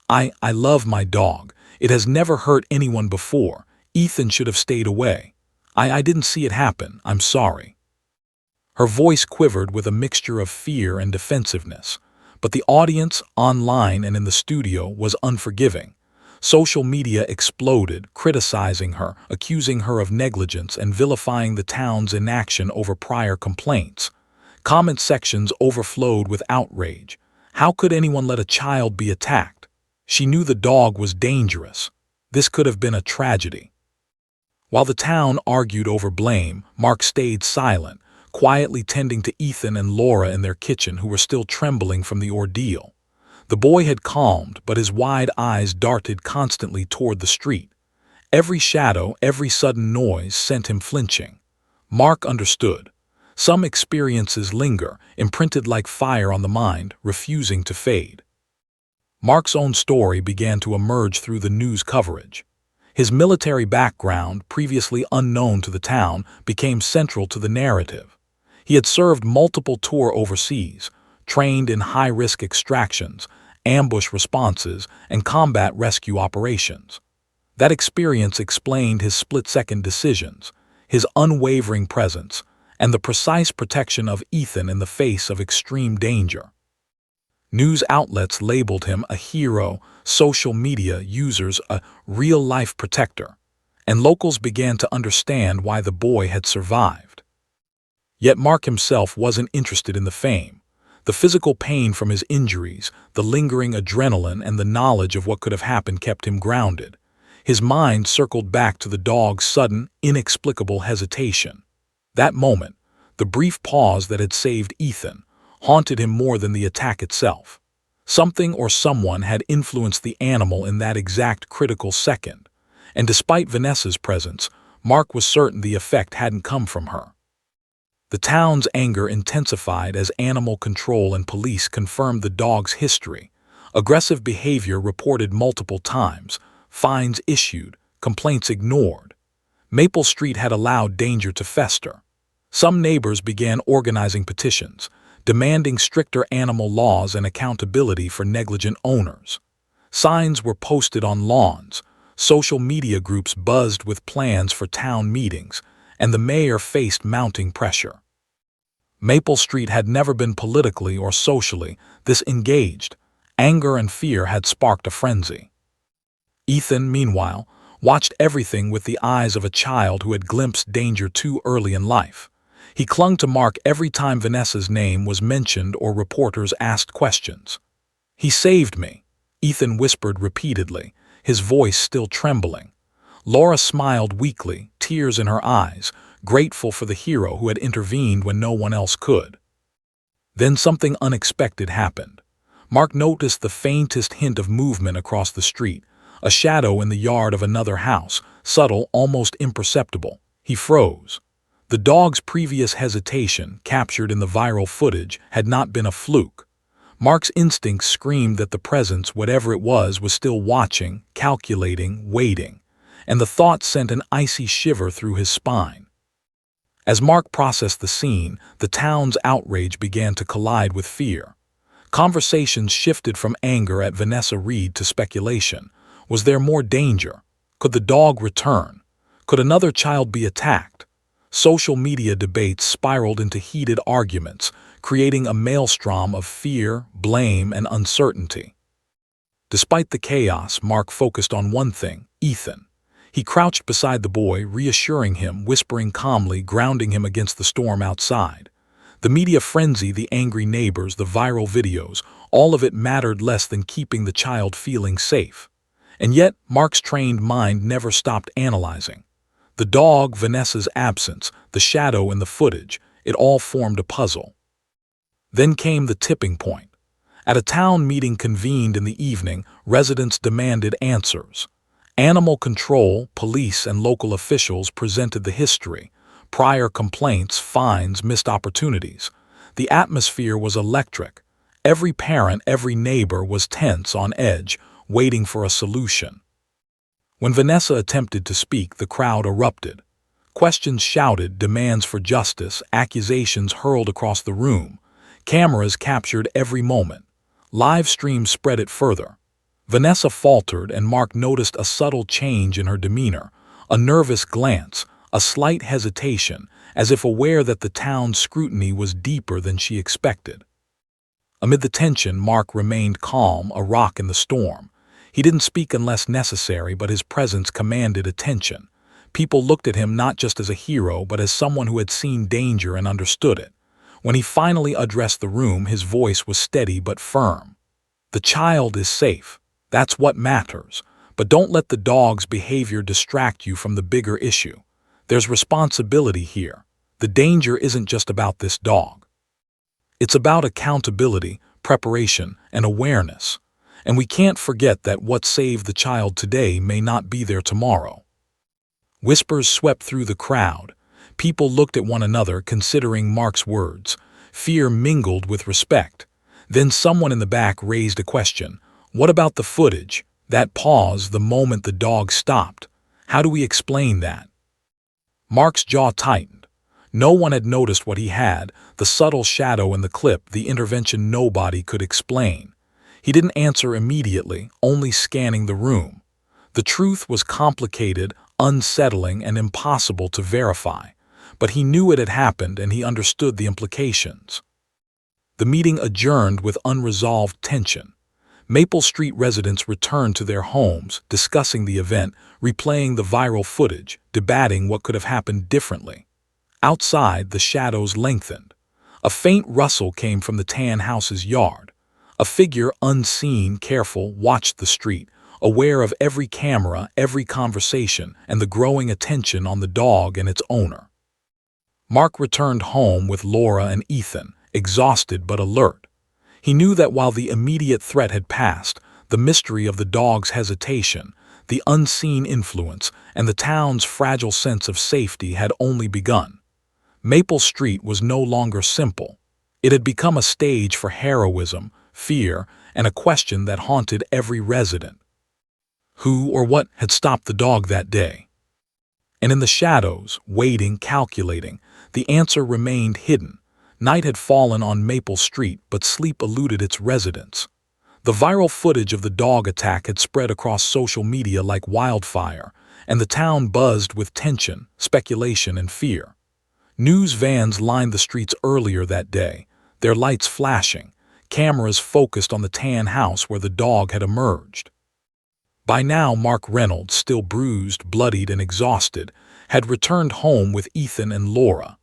I love my dog. It has never hurt anyone before. Ethan should have stayed away. I didn't see it happen. I'm sorry. Her voice quivered with a mixture of fear and defensiveness. But the audience, online and in the studio, was unforgiving. Social media exploded, criticizing her, accusing her of negligence and vilifying the town's inaction over prior complaints. Comment sections overflowed with outrage. How could anyone let a child be attacked? She knew the dog was dangerous. This could have been a tragedy. While the town argued over blame, Mark stayed silent, quietly tending to Ethan and Laura in their kitchen, who were still trembling from the ordeal. The boy had calmed, but his wide eyes darted constantly toward the street. Every shadow, every sudden noise sent him flinching. Mark understood. Some experiences linger, imprinted like fire on the mind, refusing to fade. Mark's own story began to emerge through the news coverage. His military background, previously unknown to the town, became central to the narrative. He had served multiple tours overseas, trained in high-risk extractions, ambush responses, and combat rescue operations. That experience explained his split-second decisions, his unwavering presence, and the precise protection of Ethan in the face of extreme danger. News outlets labeled him a hero, social media users a real-life protector, and locals began to understand why the boy had survived. Yet Mark himself wasn't interested in the fame. The physical pain from his injuries, the lingering adrenaline, and the knowledge of what could have happened kept him grounded. His mind circled back to the dog's sudden, inexplicable hesitation. That moment, the brief pause that had saved Ethan, haunted him more than the attack itself. Something or someone had influenced the animal in that exact critical second, and despite Vanessa's presence, Mark was certain the effect hadn't come from her. The town's anger intensified as animal control and police confirmed the dog's history. Aggressive behavior reported multiple times, fines issued, complaints ignored. Maple Street had allowed danger to fester. Some neighbors began organizing petitions, demanding stricter animal laws and accountability for negligent owners. Signs were posted on lawns, social media groups buzzed with plans for town meetings, and the mayor faced mounting pressure. Maple Street had never been politically or socially this engaged. Anger and fear had sparked a frenzy. Ethan, meanwhile, watched everything with the eyes of a child who had glimpsed danger too early in life. He clung to Mark every time Vanessa's name was mentioned or reporters asked questions. "He saved me," Ethan whispered repeatedly, his voice still trembling. Laura smiled weakly, tears in her eyes, grateful for the hero who had intervened when no one else could. Then something unexpected happened. Mark noticed the faintest hint of movement across the street, a shadow in the yard of another house, subtle, almost imperceptible. He froze. The dog's previous hesitation, captured in the viral footage, had not been a fluke. Mark's instincts screamed that the presence, whatever it was still watching, calculating, waiting, and the thought sent an icy shiver through his spine. As Mark processed the scene, the town's outrage began to collide with fear. Conversations shifted from anger at Vanessa Reed to speculation. Was there more danger? Could the dog return? Could another child be attacked? Social media debates spiraled into heated arguments, creating a maelstrom of fear, blame, and uncertainty. Despite the chaos, Mark focused on one thing: Ethan. He crouched beside the boy, reassuring him, whispering calmly, grounding him against the storm outside. The media frenzy, the angry neighbors, the viral videos, all of it mattered less than keeping the child feeling safe. And yet, Mark's trained mind never stopped analyzing. The dog, Vanessa's absence, the shadow in the footage, it all formed a puzzle. Then came the tipping point. At a town meeting convened in the evening, residents demanded answers. Animal control, police, and local officials presented the history: prior complaints, fines, missed opportunities. The atmosphere was electric. Every parent, every neighbor was tense, on edge, waiting for a solution. When Vanessa attempted to speak, the crowd erupted. Questions shouted, demands for justice, accusations hurled across the room. Cameras captured every moment. Live streams spread it further. Vanessa faltered, and Mark noticed a subtle change in her demeanor, a nervous glance, a slight hesitation, as if aware that the town's scrutiny was deeper than she expected. Amid the tension, Mark remained calm, a rock in the storm. He didn't speak unless necessary, but his presence commanded attention. People looked at him not just as a hero, but as someone who had seen danger and understood it. When he finally addressed the room, his voice was steady but firm. "The child is safe. That's what matters. But don't let the dog's behavior distract you from the bigger issue. There's responsibility here. The danger isn't just about this dog. It's about accountability, preparation, and awareness. And we can't forget that what saved the child today may not be there tomorrow." Whispers swept through the crowd. People looked at one another, considering Mark's words. Fear mingled with respect. Then someone in the back raised a question. "What about the footage? That pause, the moment the dog stopped. How do we explain that?" Mark's jaw tightened. No one had noticed what he had, the subtle shadow in the clip, the intervention nobody could explain. He didn't answer immediately, only scanning the room. The truth was complicated, unsettling, and impossible to verify. But he knew it had happened, and he understood the implications. The meeting adjourned with unresolved tension. Maple Street residents returned to their homes, discussing the event, replaying the viral footage, debating what could have happened differently. Outside, the shadows lengthened. A faint rustle came from the tan house's yard. A figure, unseen, careful, watched the street, aware of every camera, every conversation, and the growing attention on the dog and its owner. Mark returned home with Laura and Ethan, exhausted but alert. He knew that while the immediate threat had passed, the mystery of the dog's hesitation, the unseen influence, and the town's fragile sense of safety had only begun. Maple Street was no longer simple. It had become a stage for heroism, fear, and a question that haunted every resident. Who or what had stopped the dog that day? And in the shadows, waiting, calculating, the answer remained hidden. Night had fallen on Maple Street, but sleep eluded its residents. The viral footage of the dog attack had spread across social media like wildfire, and the town buzzed with tension, speculation, and fear. News vans lined the streets earlier that day, their lights flashing, cameras focused on the tan house where the dog had emerged. By now, Mark Reynolds, still bruised, bloodied, and exhausted, had returned home with Ethan and Laura.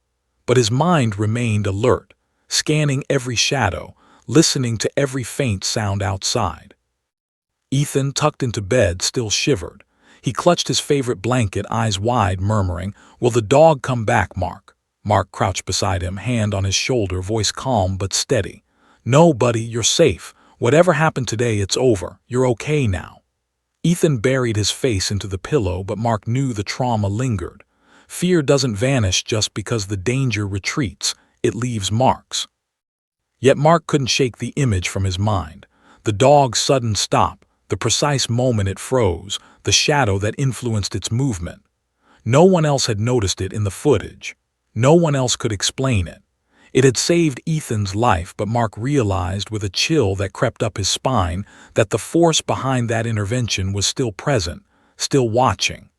But his mind remained alert, scanning every shadow, listening to every faint sound outside. Ethan, tucked into bed, still shivered. He clutched his favorite blanket, eyes wide, murmuring, "Will the dog come back, Mark?" Mark crouched beside him, hand on his shoulder, voice calm but steady. "No, buddy, you're safe. Whatever happened today, it's over. You're okay now." Ethan buried his face into the pillow, but Mark knew the trauma lingered. Fear doesn't vanish just because the danger retreats. It leaves marks. Yet Mark couldn't shake the image from his mind. The dog's sudden stop, the precise moment it froze, the shadow that influenced its movement. No one else had noticed it in the footage. No one else could explain it. It had saved Ethan's life, but Mark realized with a chill that crept up his spine that the force behind that intervention was still present, still watching.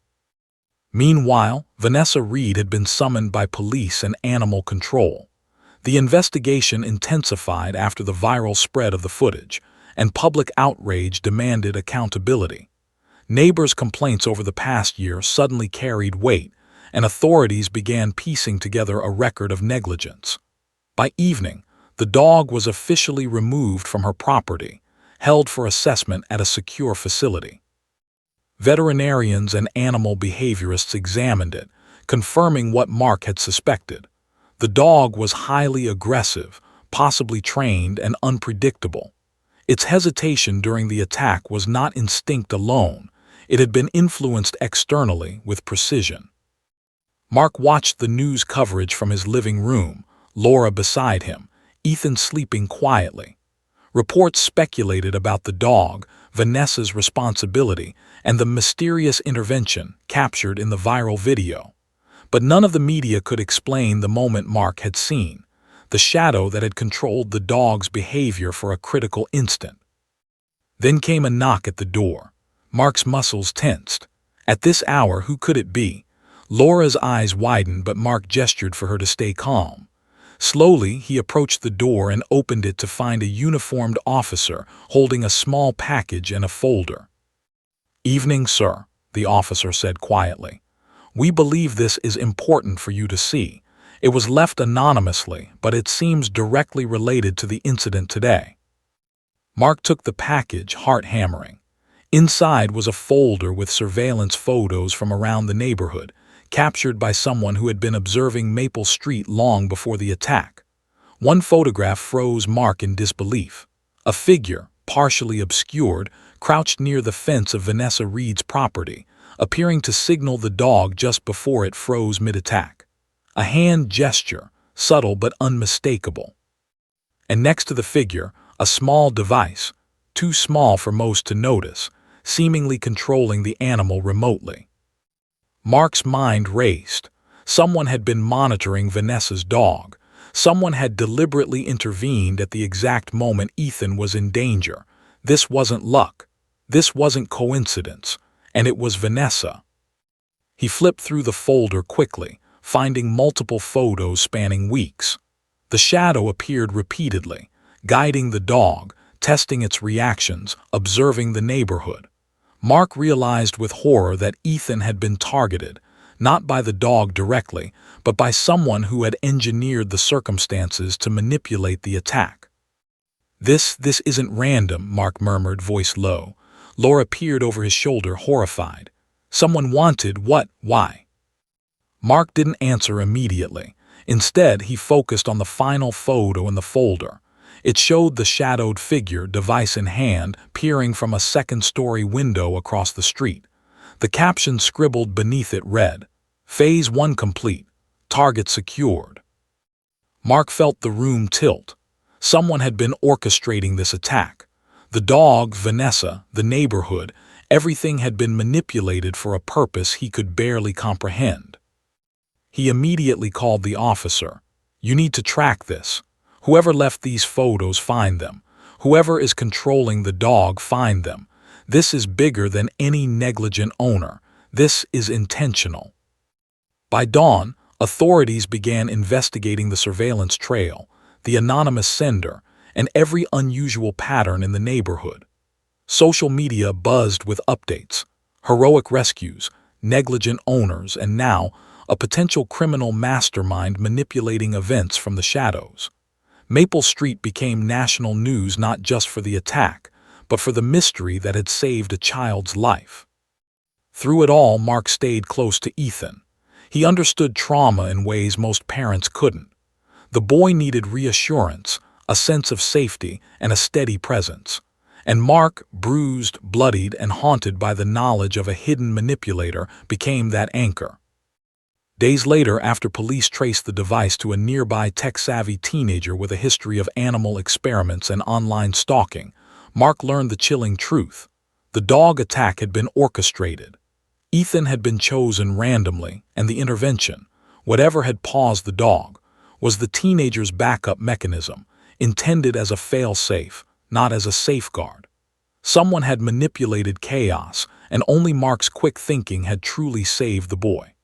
Meanwhile, Vanessa Reed had been summoned by police and animal control. The investigation intensified after the viral spread of the footage, and public outrage demanded accountability. Neighbors' complaints over the past year suddenly carried weight, and authorities began piecing together a record of negligence. By evening, the dog was officially removed from her property, held for assessment at a secure facility. Veterinarians and animal behaviorists examined it, confirming what Mark had suspected. The dog was highly aggressive, possibly trained, and unpredictable. Its hesitation during the attack was not instinct alone. It had been influenced externally with precision. Mark watched the news coverage from his living room, Laura beside him, Ethan sleeping quietly. Reports speculated about the dog, Vanessa's responsibility, and the mysterious intervention captured in the viral video. But none of the media could explain the moment Mark had seen, the shadow that had controlled the dog's behavior for a critical instant. Then came a knock at the door. Mark's muscles tensed. At this hour, who could it be? Laura's eyes widened, but Mark gestured for her to stay calm. Slowly, he approached the door and opened it to find a uniformed officer holding a small package and a folder. "Evening, sir," the officer said quietly. "We believe this is important for you to see. It was left anonymously, but it seems directly related to the incident today." Mark took the package, heart hammering. Inside was a folder with surveillance photos from around the neighborhood, captured by someone who had been observing Maple Street long before the attack. One photograph froze Mark in disbelief. A figure, partially obscured, crouched near the fence of Vanessa Reed's property, appearing to signal the dog just before it froze mid-attack. A hand gesture, subtle but unmistakable. And next to the figure, a small device, too small for most to notice, seemingly controlling the animal remotely. Mark's mind raced. Someone had been monitoring Vanessa's dog. Someone had deliberately intervened at the exact moment Ethan was in danger. This wasn't luck. This wasn't coincidence. And it was Vanessa. He flipped through the folder quickly, finding multiple photos spanning weeks. The shadow appeared repeatedly, guiding the dog, testing its reactions, observing the neighborhood. Mark realized with horror that Ethan had been targeted, not by the dog directly, but by someone who had engineered the circumstances to manipulate the attack. This isn't random," Mark murmured, voice low. Laura peered over his shoulder, horrified. "Someone wanted what? Why?" Mark didn't answer immediately. Instead, he focused on the final photo in the folder. It showed the shadowed figure, device in hand, peering from a second-story window across the street. The caption scribbled beneath it read, "Phase 1 complete. Target secured." Mark felt the room tilt. Someone had been orchestrating this attack. The dog, Vanessa, the neighborhood, everything had been manipulated for a purpose he could barely comprehend. He immediately called the officer. "You need to track this. Whoever left these photos, find them. Whoever is controlling the dog, find them. This is bigger than any negligent owner. This is intentional." By dawn, authorities began investigating the surveillance trail, the anonymous sender, and every unusual pattern in the neighborhood. Social media buzzed with updates, heroic rescues, negligent owners, and now a potential criminal mastermind manipulating events from the shadows. Maple Street became national news not just for the attack, but for the mystery that had saved a child's life. Through it all, Mark stayed close to Ethan. He understood trauma in ways most parents couldn't. The boy needed reassurance, a sense of safety, and a steady presence. And Mark, bruised, bloodied, and haunted by the knowledge of a hidden manipulator, became that anchor. Days later, after police traced the device to a nearby tech-savvy teenager with a history of animal experiments and online stalking, Mark learned the chilling truth. The dog attack had been orchestrated. Ethan had been chosen randomly, and the intervention, whatever had paused the dog, was the teenager's backup mechanism, intended as a fail-safe, not as a safeguard. Someone had manipulated chaos, and only Mark's quick thinking had truly saved the boy.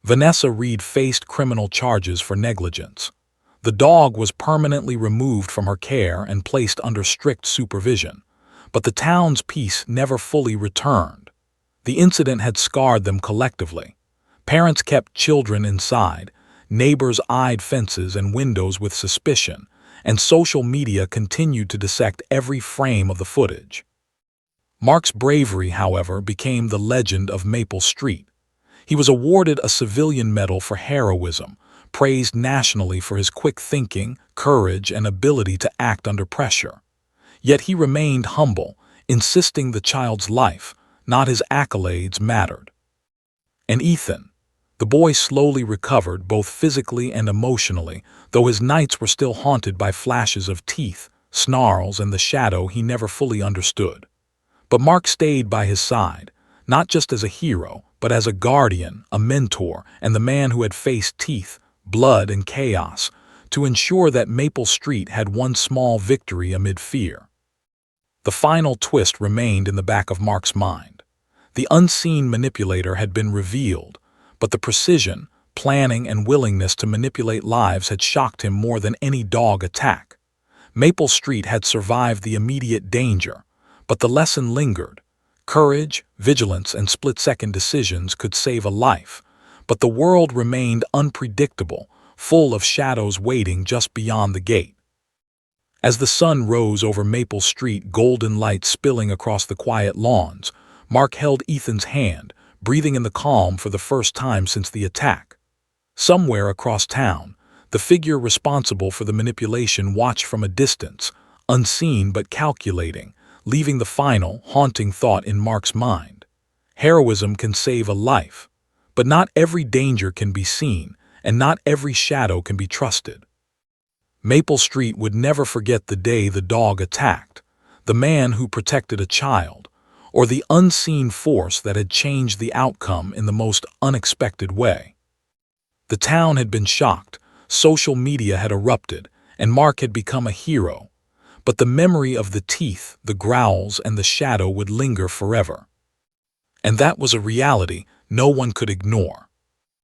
Vanessa Reed faced criminal charges for negligence. The dog was permanently removed from her care and placed under strict supervision, but the town's peace never fully returned. The incident had scarred them collectively. Parents kept children inside, neighbors eyed fences and windows with suspicion, and social media continued to dissect every frame of the footage. Mark's bravery, however, became the legend of Maple Street. He was awarded a civilian medal for heroism, praised nationally for his quick thinking, courage, and ability to act under pressure. Yet he remained humble, insisting the child's life, not his accolades, mattered. And Ethan, the boy slowly recovered both physically and emotionally, though his nights were still haunted by flashes of teeth, snarls, and the shadow he never fully understood. But Mark stayed by his side, not just as a hero, but as a guardian, a mentor, and the man who had faced teeth, blood, and chaos, to ensure that Maple Street had one small victory amid fear. The final twist remained in the back of Mark's mind. The unseen manipulator had been revealed, but the precision, planning, and willingness to manipulate lives had shocked him more than any dog attack. Maple Street had survived the immediate danger, but the lesson lingered. Courage, vigilance, and split-second decisions could save a life, but the world remained unpredictable, full of shadows waiting just beyond the gate. As the sun rose over Maple Street, golden light spilling across the quiet lawns, Mark held Ethan's hand, breathing in the calm for the first time since the attack. Somewhere across town, the figure responsible for the manipulation watched from a distance, unseen but calculating, leaving the final, haunting thought in Mark's mind. Heroism can save a life, but not every danger can be seen, and not every shadow can be trusted. Maple Street would never forget the day the dog attacked, the man who protected a child, or the unseen force that had changed the outcome in the most unexpected way. The town had been shocked, social media had erupted, and Mark had become a hero. But the memory of the teeth, the growls, and the shadow would linger forever. And that was a reality no one could ignore.